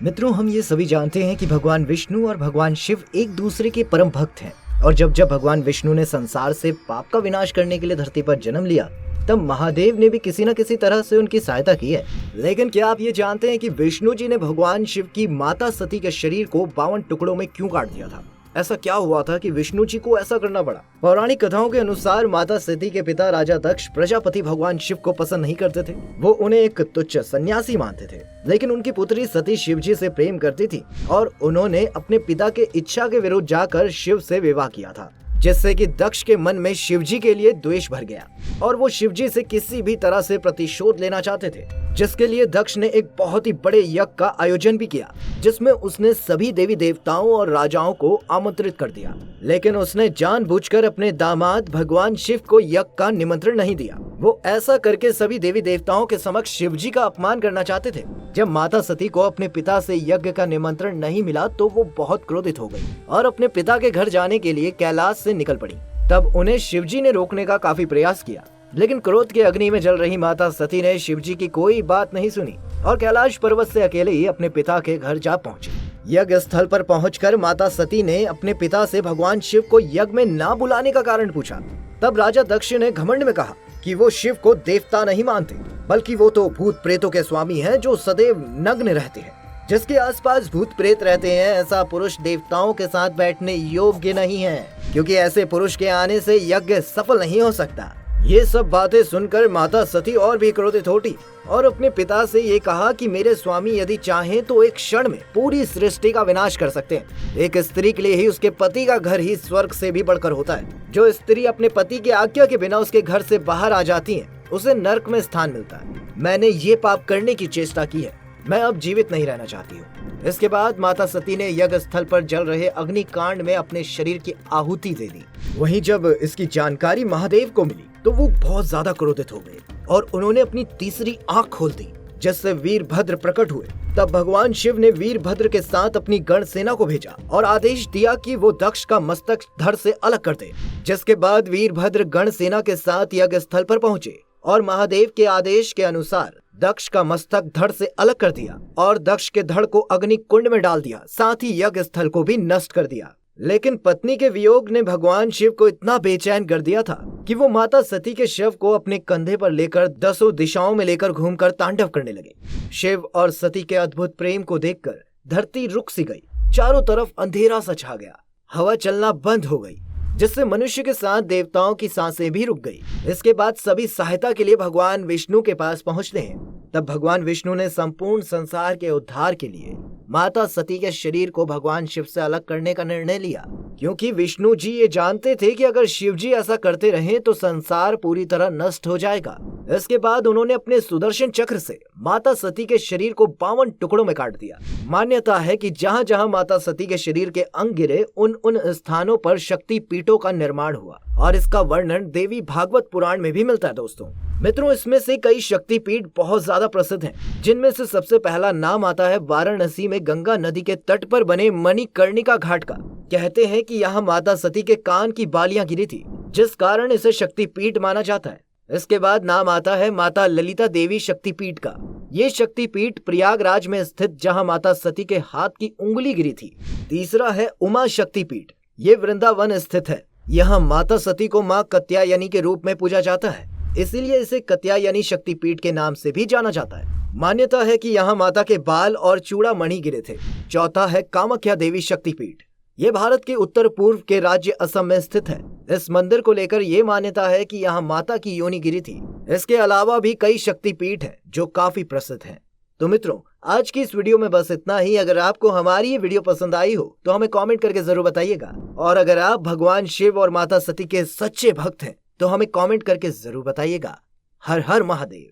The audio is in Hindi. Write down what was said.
मित्रों, हम ये सभी जानते हैं कि भगवान विष्णु और भगवान शिव एक दूसरे के परम भक्त हैं। और जब जब भगवान विष्णु ने संसार से पाप का विनाश करने के लिए धरती पर जन्म लिया, तब महादेव ने भी किसी न किसी तरह से उनकी सहायता की है। लेकिन क्या आप ये जानते हैं कि विष्णु जी ने भगवान शिव की माता सती के शरीर को 52 टुकड़ों में क्यों काट दिया था? ऐसा क्या हुआ था कि विष्णु जी को ऐसा करना पड़ा? पौराणिक कथाओं के अनुसार माता सती के पिता राजा दक्ष प्रजापति भगवान शिव को पसंद नहीं करते थे। वो उन्हें एक तुच्छ सन्यासी मानते थे। लेकिन उनकी पुत्री सती शिव जी से प्रेम करती थी और उन्होंने अपने पिता के इच्छा के विरुद्ध जाकर शिव से विवाह किया था, जिससे कि दक्ष के मन में शिवजी के लिए द्वेष भर गया और वो शिवजी से किसी भी तरह से प्रतिशोध लेना चाहते थे, जिसके लिए दक्ष ने एक बहुत ही बड़े यज्ञ का आयोजन भी किया, जिसमें उसने सभी देवी देवताओं और राजाओं को आमंत्रित कर दिया। लेकिन उसने जानबूझकर अपने दामाद भगवान शिव को यज्ञ का निमंत्रण नहीं दिया। वो ऐसा करके सभी देवी देवताओं के समक्ष शिवजी का अपमान करना चाहते थे। जब माता सती को अपने पिता से यज्ञ का निमंत्रण नहीं मिला तो वो बहुत क्रोधित हो गई और अपने पिता के घर जाने के लिए कैलाश से निकल पड़ी। तब उन्हें शिवजी ने रोकने का काफी प्रयास किया, लेकिन क्रोध के अग्नि में जल रही माता सती ने शिवजी की कोई बात नहीं सुनी और कैलाश पर्वत से अकेले ही अपने पिता के घर जा पहुंची। यज्ञ स्थल पर पहुंचकर माता सती ने अपने पिता से भगवान शिव को यज्ञ में ना बुलाने का कारण पूछा। तब राजा दक्ष ने घमंड में कहा कि वो शिव को देवता नहीं मानते, बल्कि वो तो भूत प्रेतों के स्वामी हैं जो सदैव नग्न रहते हैं। जिसके आसपास भूत प्रेत रहते हैं, ऐसा पुरुष देवताओं के साथ बैठने योग्य नहीं है, क्योंकि ऐसे पुरुष के आने से यज्ञ सफल नहीं हो सकता। ये सब बातें सुनकर माता सती और भी क्रोधित होती और अपने पिता से ये कहा कि मेरे स्वामी यदि चाहें तो एक क्षण में पूरी सृष्टि का विनाश कर सकते हैं। एक स्त्री के लिए ही उसके पति का घर ही स्वर्ग से भी बढ़कर होता है। जो स्त्री अपने पति की आज्ञा के बिना उसके घर से बाहर आ जाती है, उसे नर्क में स्थान मिलता है। मैंने ये पाप करने की चेष्टा की है, मैं अब जीवित नहीं रहना चाहती हूँ। इसके बाद माता सती ने यज्ञ स्थल पर जल रहे अग्निकांड में अपने शरीर की आहुति दे दी। वहीं जब इसकी जानकारी महादेव को मिली तो वो बहुत ज्यादा क्रोधित हो गए और उन्होंने अपनी तीसरी आंख खोल दी, जिससे वीरभद्र प्रकट हुए। तब भगवान शिव ने वीरभद्र के साथ अपनी गण सेना को भेजा और आदेश दिया कि वो दक्ष का मस्तक धड़ से अलग कर दे। जिसके बाद वीरभद्र गण सेना के साथ यज्ञ स्थल पर पहुंचे और महादेव के आदेश के अनुसार दक्ष का मस्तक धड़ से अलग कर दिया और दक्ष के धड़ को अग्नि कुंड में डाल दिया, साथ ही यज्ञ स्थल को भी नष्ट कर दिया। लेकिन पत्नी के वियोग ने भगवान शिव को इतना बेचैन कर दिया था कि वो माता सती के शव को अपने कंधे पर लेकर 10 दिशाओं में लेकर घूमकर तांडव करने लगे। शिव और सती के अद्भुत प्रेम को देखकर धरती रुक सी गई, चारों तरफ अंधेरा सा छा गया, हवा चलना बंद हो गई, जिससे मनुष्य के साथ देवताओं की सांसें भी रुक गई। इसके बाद सभी सहायता के लिए भगवान विष्णु के पास पहुंचते हैं। तब भगवान विष्णु ने संपूर्ण संसार के उद्धार के लिए माता सती के शरीर को भगवान शिव से अलग करने का निर्णय लिया, क्योंकि विष्णु जी ये जानते थे कि अगर शिव जी ऐसा करते रहें तो संसार पूरी तरह नष्ट हो जाएगा। इसके बाद उन्होंने अपने सुदर्शन चक्र से माता सती के शरीर को 52 टुकड़ों में काट दिया। मान्यता है कि जहाँ जहाँ माता सती के शरीर के अंग गिरे, उन स्थानों पर शक्ति पीठों का निर्माण हुआ और इसका वर्णन देवी भागवत पुराण में भी मिलता है। दोस्तों मित्रों, इसमें से कई शक्तिपीठ बहुत ज्यादा प्रसिद्ध हैं, जिनमें से सबसे पहला नाम आता है वाराणसी में गंगा नदी के तट पर बने मणिकर्णिका घाट का। कहते हैं कि यहाँ माता सती के कान की बालियां गिरी थी, जिस कारण इसे शक्तिपीठ माना जाता है। इसके बाद नाम आता है माता ललिता देवी शक्तिपीठ का। ये शक्तिपीठ प्रयागराज में स्थित, जहाँ माता सती के हाथ की उंगली गिरी थी। तीसरा है उमा शक्तिपीठ, ये वृंदावन स्थित है। यहाँ माता सती को माँ कात्यायनी के रूप में पूजा जाता है, इसीलिए इसे कात्यायनी शक्तिपीठ के नाम से भी जाना जाता है। मान्यता है कि यहाँ माता के बाल और चूड़ामणि गिरे थे। चौथा है कामाख्या देवी शक्तिपीठ, ये भारत के उत्तर पूर्व के राज्य असम में स्थित है। इस मंदिर को लेकर ये मान्यता है कि यहाँ माता की योनि गिरी थी। इसके अलावा भी कई शक्तिपीठ हैं जो काफी प्रसिद्ध हैं। तो मित्रों, आज की इस वीडियो में बस इतना ही। अगर आपको हमारी ये वीडियो पसंद आई हो तो हमें कमेंट करके जरूर बताइएगा, और अगर आप भगवान शिव और माता सती के सच्चे भक्त हैं तो हमें कमेंट करके जरूर बताइएगा। हर हर महादेव।